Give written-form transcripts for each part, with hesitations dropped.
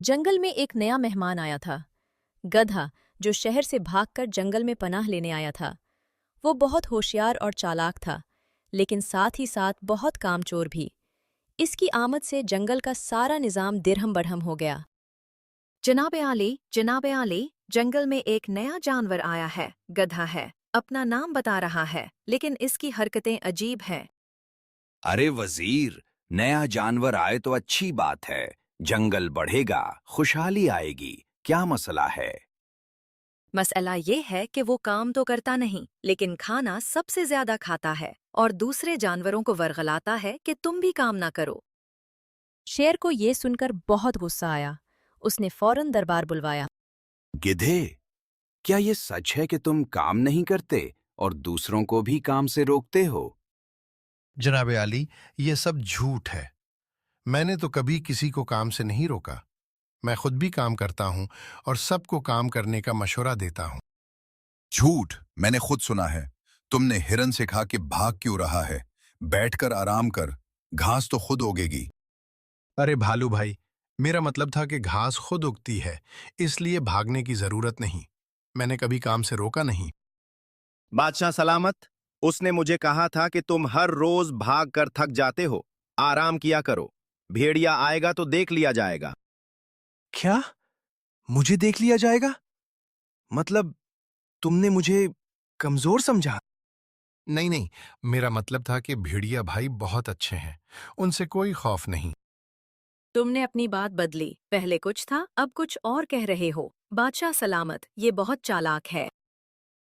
जंगल में एक नया मेहमान आया था। गधा, जो शहर से भागकर जंगल में पनाह लेने आया था। वो बहुत होशियार और चालाक था, लेकिन साथ ही साथ बहुत कामचोर भी। इसकी आमद से जंगल का सारा निजाम दिरहम बड़हम हो गया। जनाब आली, जंगल में एक नया जानवर आया है। गधा है, अपना नाम बता रहा है, लेकिन इसकी हरकतें अजीब हैं। अरे वजीर, नया जानवर आए तो अच्छी बात है। जंगल बढ़ेगा, खुशहाली आएगी। क्या मसला है? मसला ये है कि वो काम तो करता नहीं, लेकिन खाना सबसे ज्यादा खाता है और दूसरे जानवरों को वर्गलाता है कि तुम भी काम ना करो। शेर को ये सुनकर बहुत गुस्सा आया। उसने फौरन दरबार बुलवाया। गिधे, क्या ये सच है कि तुम काम नहीं करते और दूसरों को भी काम से रोकते हो? जनाब आली, ये सब झूठ है। मैंने तो कभी किसी को काम से नहीं रोका। मैं खुद भी काम करता हूँ और सबको काम करने का मशवरा देता हूँ। झूठ मैंने खुद सुना है। तुमने हिरन से कहा कि भाग क्यों रहा है? बैठकर आराम कर, घास तो खुद उगेगी। अरे भालू भाई, मेरा मतलब था कि घास खुद उगती है, इसलिए भागने की जरूरत नहीं। मैंने कभी काम से रोका नहीं। बादशाह सलामत। उसने मुझे कहा था कि तुम हर रोज भाग कर थक जाते हो, आराम किया करो। भेड़िया आएगा तो देख लिया जाएगा। क्या? मुझे देख लिया जाएगा? मतलब तुमने मुझे कमजोर समझा? नहीं नहीं, मेरा मतलब था कि भेड़िया भाई बहुत अच्छे हैं, उनसे कोई खौफ नहीं। तुमने अपनी बात बदली। पहले कुछ था, अब कुछ और कह रहे हो। बादशाह सलामत, ये बहुत चालाक है।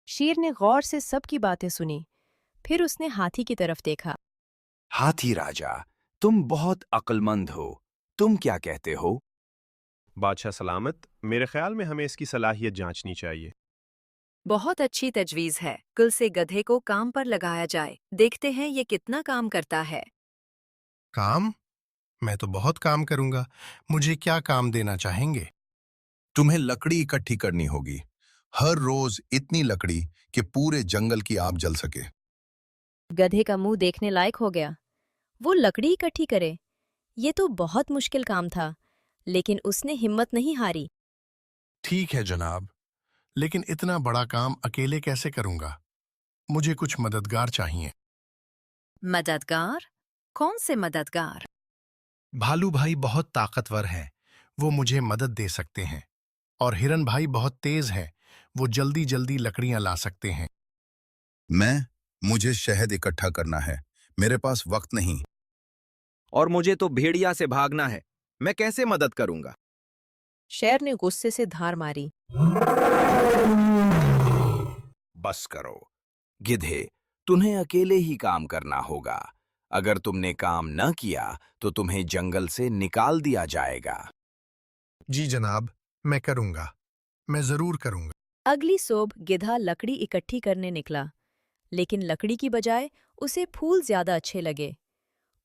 शेर ने गौर से सबकी बातें सुनी। फिर उसने हाथी की तरफ देखा। हाथी राजा, तुम बहुत अक्लमंद हो। तुम क्या कहते हो? बादशाह सलामत, मेरे ख्याल में हमें इसकी सलाहियत जांचनी चाहिए। बहुत अच्छी तजवीज है। कल से गधे को काम पर लगाया जाए, देखते हैं ये कितना काम करता है। काम? मैं तो बहुत काम करूंगा। मुझे क्या काम देना चाहेंगे? तुम्हें लकड़ी इकट्ठी करनी होगी, हर रोज इतनी लकड़ी कि पूरे जंगल की आग जल सके। गधे का मुंह देखने लायक हो गया। वो लकड़ी इकट्ठी करे, ये तो बहुत मुश्किल काम था, लेकिन उसने हिम्मत नहीं हारी। ठीक है जनाब, लेकिन इतना बड़ा काम अकेले कैसे करूंगा? मुझे कुछ मददगार चाहिए। मददगार? कौन से मददगार? भालू भाई बहुत ताकतवर हैं, वो मुझे मदद दे सकते हैं। और हिरन भाई बहुत तेज है, वो जल्दी जल्दी लकड़ियां ला सकते हैं। मुझे शहद इकट्ठा करना है, मेरे पास वक्त नहीं। और मुझे तो भेड़िया से भागना है, मैं कैसे मदद करूंगा? शेर ने गुस्से से धार मारी। बस करो गिधे, तुम्हें अकेले ही काम करना होगा। अगर तुमने काम न किया तो तुम्हें जंगल से निकाल दिया जाएगा। जी जनाब, मैं करूंगा, मैं जरूर करूंगा। अगली सुबह गिधा लकड़ी इकट्ठी करने निकला, लेकिन लकड़ी की बजाय उसे फूल ज्यादा अच्छे लगे।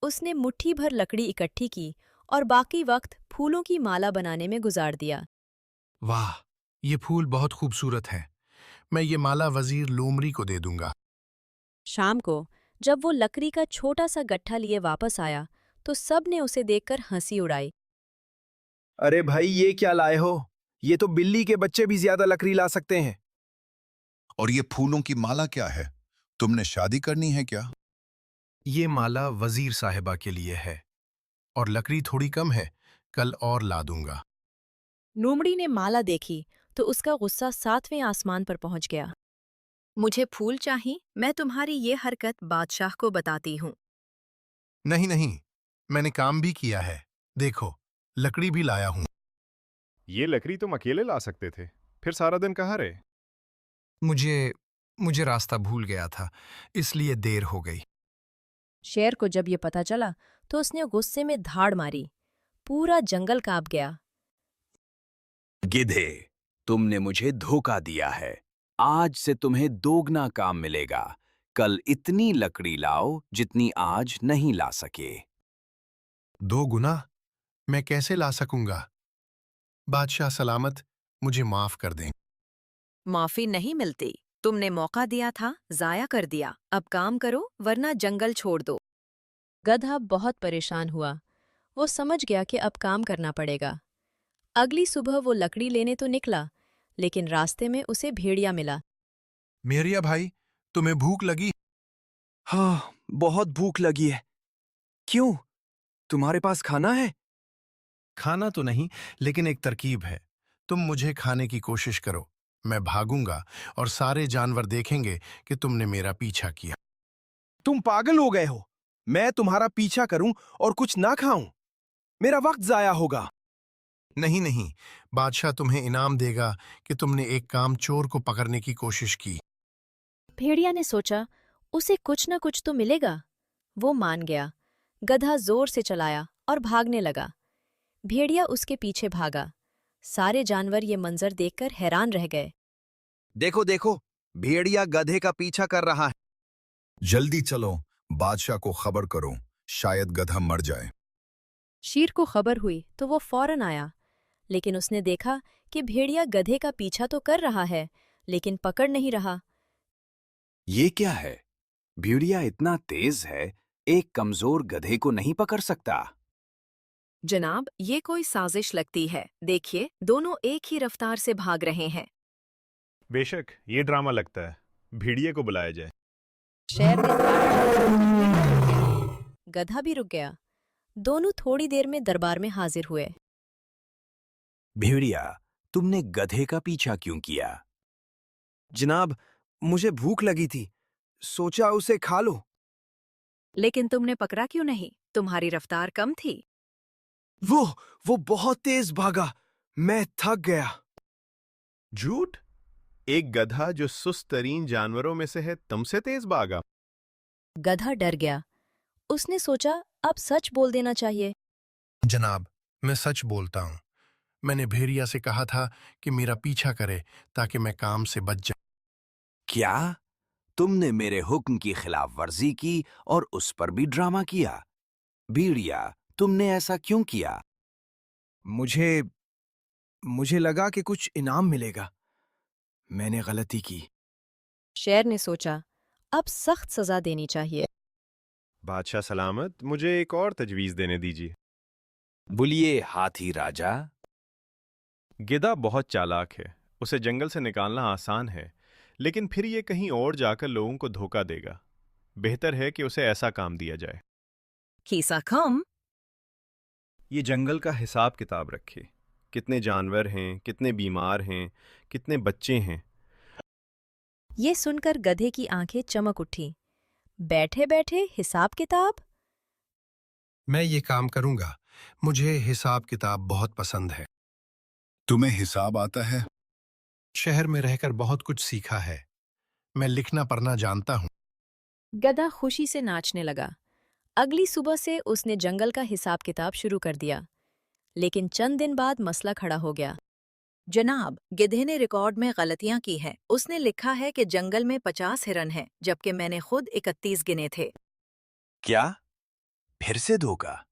उसने मुट्ठी भर लकड़ी इकट्ठी की और बाकी वक्त फूलों की माला बनाने में गुजार दिया। वाह, ये फूल बहुत खूबसूरत है। मैं ये माला वजीर लोमड़ी को दे दूंगा। शाम को जब वो लकड़ी का छोटा सा गट्ठा लिए वापस आया, तो सब ने उसे देखकर हंसी उड़ाई। अरे भाई, ये क्या लाए हो? ये तो बिल्ली के बच्चे भी ज्यादा लकड़ी ला सकते हैं। और ये फूलों की माला क्या है? तुमने शादी करनी है क्या? ये माला वजीर साहिबा के लिए है, और लकड़ी थोड़ी कम है, कल और ला दूंगा। लोमड़ी ने माला देखी तो उसका गुस्सा 7वें आसमान पर पहुंच गया। मुझे फूल चाहिए, मैं तुम्हारी ये हरकत बादशाह को बताती हूँ। नहीं नहीं, मैंने काम भी किया है, देखो, लकड़ी भी लाया हूं। ये लकड़ी तुम अकेले ला सकते थे, फिर सारा दिन कहाँ रहे? मुझे मुझे रास्ता भूल गया था, इसलिए देर हो गई। शेर को जब ये पता चला तो उसने गुस्से में धाड़ मारी। पूरा जंगल कांप गया। गिधे, तुमने मुझे धोखा दिया है। आज से तुम्हें दोगुना काम मिलेगा। कल इतनी लकड़ी लाओ जितनी आज नहीं ला सके। 2 गुना? मैं कैसे ला सकूंगा? बादशाह सलामत, मुझे माफ कर दें। माफी नहीं मिलती। तुमने मौका दिया था, जाया कर दिया। अब काम करो, वरना जंगल छोड़ दो। गधा बहुत परेशान हुआ। वो समझ गया कि अब काम करना पड़ेगा। अगली सुबह वो लकड़ी लेने तो निकला, लेकिन रास्ते में उसे भेड़िया मिला। मेरिया भाई, तुम्हें भूख लगी? हाँ, बहुत भूख लगी है। क्यों? तुम्हारे पास खाना है? खाना तो नहीं, लेकिन एक तरकीब है। तुम मुझे खाने की कोशिश करो, मैं भागूंगा और सारे जानवर देखेंगे कि तुमने मेरा पीछा किया। तुम पागल हो गए हो? मैं तुम्हारा पीछा करूं और कुछ ना खाऊं? मेरा वक्त जाया होगा। नहीं नहीं, बादशाह तुम्हें इनाम देगा कि तुमने एक काम चोर को पकड़ने की कोशिश की। भेड़िया ने सोचा, उसे कुछ न कुछ तो मिलेगा। वो मान गया। गधा जोर से चलाया और भागने लगा। भेड़िया उसके पीछे भागा। सारे जानवर ये मंजर देखकर हैरान रह गए। देखो देखो, भेड़िया गधे का पीछा कर रहा है। जल्दी चलो, बादशाह को खबर करो, शायद गधा मर जाए। शेर को खबर हुई तो वो फौरन आया, लेकिन उसने देखा कि भेड़िया गधे का पीछा तो कर रहा है, लेकिन पकड़ नहीं रहा। ये क्या है? भेड़िया इतना तेज है, एक कमजोर गधे को नहीं पकड़ सकता। जनाब, ये कोई साजिश लगती है। देखिए, दोनों एक ही रफ्तार से भाग रहे हैं। बेशक ये ड्रामा लगता है। भेड़िए को बुलाया जाए। शेर ने दरबार, गधा भी रुक गया। दोनों थोड़ी देर में दरबार में हाजिर हुए। भेड़िया, तुमने गधे का पीछा क्यों किया? जनाब, मुझे भूख लगी थी, सोचा उसे खा लो। लेकिन तुमने पकड़ा क्यों नहीं? तुम्हारी रफ्तार कम थी। वो बहुत तेज भागा, मैं थक गया। झूठ? एक गधा जो सुस्त तरीन जानवरों में से है तुमसे तेज भागा? गधा डर गया। उसने सोचा, अब सच बोल देना चाहिए। जनाब, मैं सच बोलता हूँ। मैंने भेड़िया से कहा था कि मेरा पीछा करे ताकि मैं काम से बच जाऊं। क्या? तुमने मेरे हुक्म की खिलाफ वर्जी की और उस पर भी ड्रामा किया? भेड़िया, तुमने ऐसा क्यों किया? मुझे लगा कि कुछ इनाम मिलेगा। मैंने गलती की। शेर ने सोचा, अब सख्त सजा देनी चाहिए। बादशाह सलामत, मुझे एक और तजवीज देने दीजिए। बोलिए हाथी राजा। गिद्धा बहुत चालाक है, उसे जंगल से निकालना आसान है, लेकिन फिर ये कहीं और जाकर लोगों को धोखा देगा। बेहतर है कि उसे ऐसा काम दिया जाए। खीसा कम। ये जंगल का हिसाब किताब रखे। कितने जानवर हैं, कितने बीमार हैं, कितने बच्चे हैं। ये सुनकर गधे की आंखें चमक उठी। बैठे बैठे हिसाब किताब? मैं ये काम करूंगा। मुझे हिसाब किताब बहुत पसंद है। तुम्हें हिसाब आता है? शहर में रहकर बहुत कुछ सीखा है। मैं लिखना पढ़ना जानता हूँ। गधा खुशी से नाचने लगा। अगली सुबह से उसने जंगल का हिसाब किताब शुरू कर दिया। लेकिन चंद दिन बाद मसला खड़ा हो गया। जनाब, गिधे ने रिकॉर्ड में गलतियां की हैं। उसने लिखा है कि जंगल में 50 हिरन हैं, जबकि मैंने खुद 31 गिने थे। क्या? फिर से धोखा?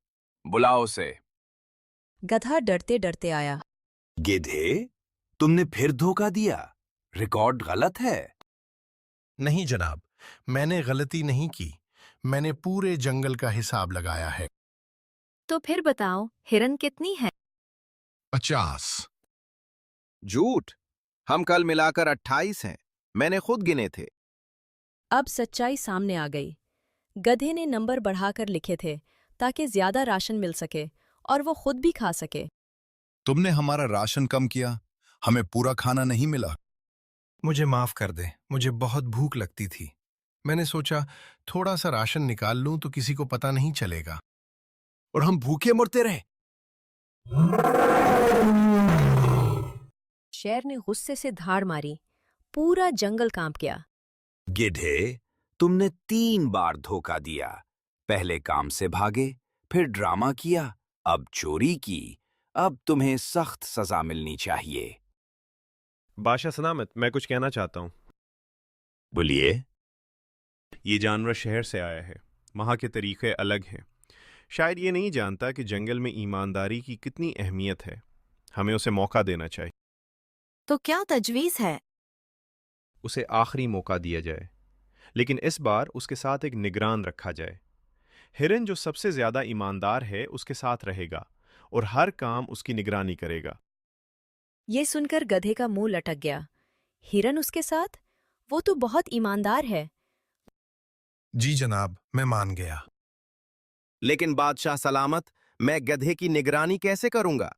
बुलाओ उसे। गधा डरते डरते आया। गिधे, तुमने फिर धोखा दिया। रिकॉर्ड गलत है। नहीं जनाब, मैंने गलती नहीं की। मैंने पूरे जंगल का हिसाब लगाया है। तो फिर बताओ, हिरन कितनी है? 50। झूठ। हम कल मिलाकर 28 हैं। मैंने खुद गिने थे। अब सच्चाई सामने आ गई। गधे ने नंबर बढ़ाकर लिखे थे ताकि ज्यादा राशन मिल सके और वो खुद भी खा सके। तुमने हमारा राशन कम किया, हमें पूरा खाना नहीं मिला। मुझे माफ कर दे, मुझे बहुत भूख लगती थी। मैंने सोचा थोड़ा सा राशन निकाल लूं तो किसी को पता नहीं चलेगा। और हम भूखे मरते रहे। शेर ने गुस्से से धाड़ मारी। पूरा जंगल कांप गया। गिधे, तुमने 3 बार धोखा दिया। पहले काम से भागे, फिर ड्रामा किया, अब चोरी की। अब तुम्हें सख्त सजा मिलनी चाहिए। बादशाह सलामत, मैं कुछ कहना चाहता हूँ। बोलिए। ये जानवर शहर से आया है। वहाँ के तरीके अलग हैं। शायद ये नहीं जानता कि जंगल में ईमानदारी की कितनी अहमियत है। हमें उसे मौका देना चाहिए। तो क्या तजवीज़ है? उसे आखिरी मौका दिया जाए, लेकिन इस बार उसके साथ एक निगरान रखा जाए। हिरन जो सबसे ज्यादा ईमानदार है उसके साथ रहेगा और हर काम उसकी निगरानी करेगा। ये सुनकर गधे का मुंह लटक गया। हिरन उसके साथ? वो तो बहुत ईमानदार है। जी जनाब, मैं मान गया। लेकिन बादशाह सलामत, मैं गधे की निगरानी कैसे करूंगा?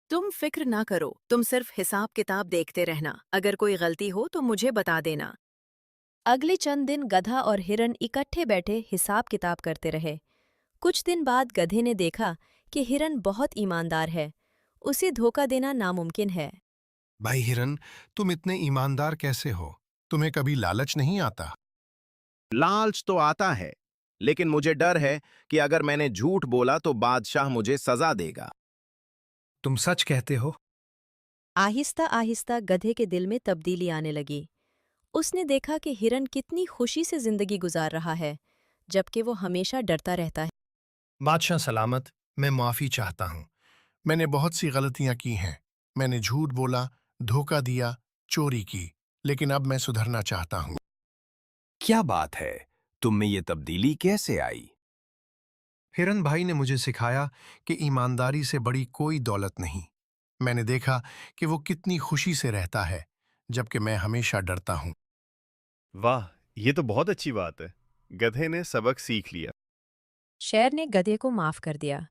तुम फिक्र ना करो, तुम सिर्फ हिसाब किताब देखते रहना। अगर कोई गलती हो तो मुझे बता देना। अगले चंद दिन गधा और हिरन इकट्ठे बैठे हिसाब किताब करते रहे। कुछ दिन बाद गधे ने देखा कि हिरन बहुत ईमानदार है। उसे धोखा देना नामुमकिन है। भाई हिरन, तुम इतने ईमानदार कैसे हो? तुम्हें कभी लालच नहीं आता? लालच तो आता है, लेकिन मुझे डर है कि अगर मैंने झूठ बोला तो बादशाह मुझे सजा देगा। तुम सच कहते हो? आहिस्ता आहिस्ता गधे के दिल में तब्दीली आने लगी। उसने देखा कि हिरन कितनी खुशी से जिंदगी गुजार रहा है, जबकि वो हमेशा डरता रहता है। बादशाह सलामत, मैं माफी चाहता हूँ। मैंने बहुत सी गलतियां की हैं। मैंने झूठ बोला, धोखा दिया, चोरी की, लेकिन अब मैं सुधरना चाहता हूँ। क्या बात है? तुम में ये तब्दीली कैसे आई? हिरन भाई ने मुझे सिखाया कि ईमानदारी से बड़ी कोई दौलत नहीं। मैंने देखा कि वो कितनी खुशी से रहता है, जबकि मैं हमेशा डरता हूँ। वाह, ये तो बहुत अच्छी बात है। गधे ने सबक सीख लिया। शेर ने गधे को माफ कर दिया।